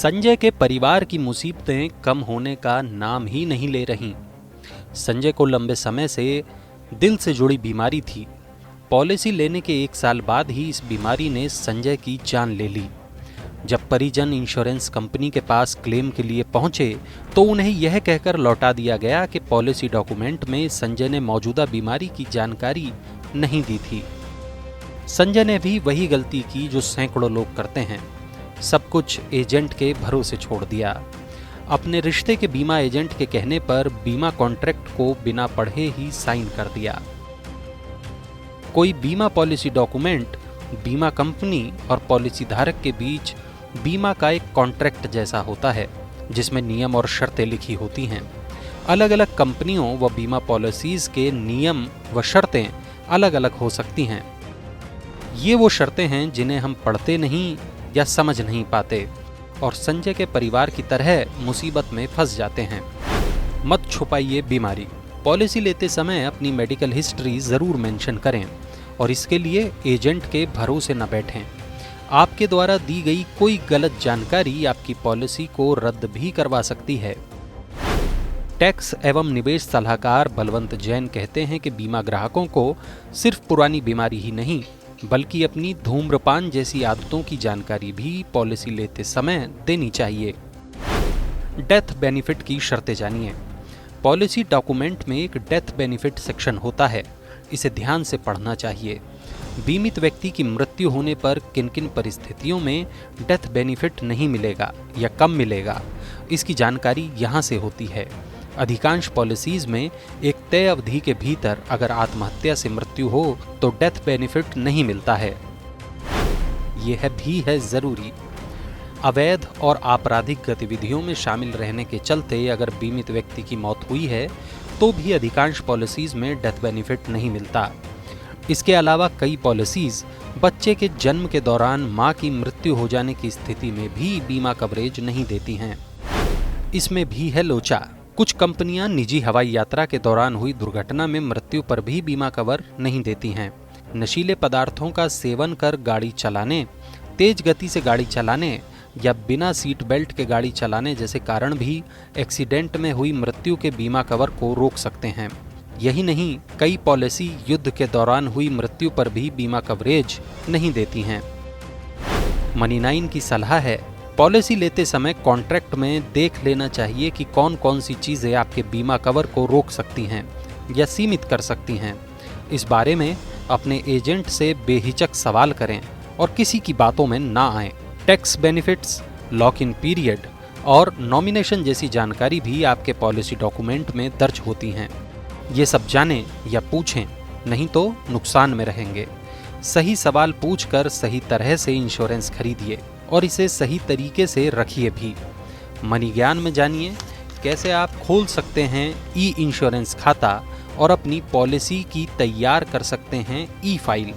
संजय के परिवार की मुसीबतें कम होने का नाम ही नहीं ले रहीं। संजय को लंबे समय से दिल से जुड़ी बीमारी थी। पॉलिसी लेने के 1 साल बाद ही इस बीमारी ने संजय की जान ले ली। जब परिजन इंश्योरेंस कंपनी के पास क्लेम के लिए पहुंचे तो उन्हें यह कहकर लौटा दिया गया कि पॉलिसी डॉक्यूमेंट में संजय ने मौजूदा बीमारी की जानकारी नहीं दी थी। संजय ने भी वही गलती की जो सैकड़ों लोग करते हैं, सब कुछ एजेंट के भरोसे छोड़ दिया। अपने रिश्ते के बीमा एजेंट के कहने पर बीमा कॉन्ट्रैक्ट को बिना पढ़े ही साइन कर दिया। कोई बीमा पॉलिसी डॉक्यूमेंट बीमा कंपनी और पॉलिसी धारक के बीच बीमा का एक कॉन्ट्रैक्ट जैसा होता है, जिसमें नियम और शर्तें लिखी होती हैं। अलग अलग कंपनियों व बीमा पॉलिसीज के नियम व शर्तें अलग अलग हो सकती हैं। ये वो शर्तें हैं जिन्हें हम पढ़ते नहीं या समझ नहीं पाते और संजय के परिवार की तरह मुसीबत में फंस जाते हैं। मत छुपाइए बीमारी। पॉलिसी लेते समय अपनी मेडिकल हिस्ट्री जरूर मेंशन करें और इसके लिए एजेंट के भरोसे न बैठें। आपके द्वारा दी गई कोई गलत जानकारी आपकी पॉलिसी को रद्द भी करवा सकती है। टैक्स एवं निवेश सलाहकार बलवंत जैन कहते हैं कि बीमा ग्राहकों को सिर्फ पुरानी बीमारी ही नहीं बल्कि अपनी धूम्रपान जैसी आदतों की जानकारी भी पॉलिसी लेते समय देनी चाहिए। डेथ बेनिफिट की शर्तें जानिए। पॉलिसी डॉक्यूमेंट में एक डेथ बेनिफिट सेक्शन होता है, इसे ध्यान से पढ़ना चाहिए। बीमित व्यक्ति की मृत्यु होने पर किन किन परिस्थितियों में डेथ बेनिफिट नहीं मिलेगा या कम मिलेगा, इसकी जानकारी यहाँ से होती है। अधिकांश पॉलिसीज में एक तय अवधि के भीतर अगर आत्महत्या से मृत्यु हो तो डेथ बेनिफिट नहीं मिलता है। यह भी है जरूरी। अवैध और आपराधिक गतिविधियों में शामिल रहने के चलते अगर बीमित व्यक्ति की मौत हुई है तो भी अधिकांश पॉलिसीज में डेथ बेनिफिट नहीं मिलता। इसके अलावा कई पॉलिसीज बच्चे के जन्म के दौरान मां की मृत्यु हो जाने की स्थिति में भी बीमा कवरेज नहीं देती हैं। इसमें भी है लोचा। कुछ कंपनियां निजी हवाई यात्रा के दौरान हुई दुर्घटना में मृत्यु पर भी बीमा कवर नहीं देती हैं। नशीले पदार्थों का सेवन कर गाड़ी चलाने, तेज गति से गाड़ी चलाने या बिना सीट बेल्ट के गाड़ी चलाने जैसे कारण भी एक्सीडेंट में हुई मृत्यु के बीमा कवर को रोक सकते हैं। यही नहीं, कई पॉलिसी युद्ध के दौरान हुई मृत्यु पर भी बीमा कवरेज नहीं देती हैं। मनी9 की सलाह है, पॉलिसी लेते समय कॉन्ट्रैक्ट में देख लेना चाहिए कि कौन कौन सी चीज़ें आपके बीमा कवर को रोक सकती हैं या सीमित कर सकती हैं। इस बारे में अपने एजेंट से बेहिचक सवाल करें और किसी की बातों में ना आएं। Tax benefits, lock in period और नॉमिनेशन जैसी जानकारी भी आपके पॉलिसी डॉक्यूमेंट में दर्ज होती हैं। ये सब जानें या पूछें, नहीं तो नुकसान में रहेंगे। सही सवाल पूछकर सही तरह से इंश्योरेंस खरीदिए और इसे सही तरीके से रखिए भी। मनी ज्ञान में जानिए कैसे आप खोल सकते हैं ई इंश्योरेंस खाता और अपनी पॉलिसी की तैयार कर सकते हैं ई फाइल।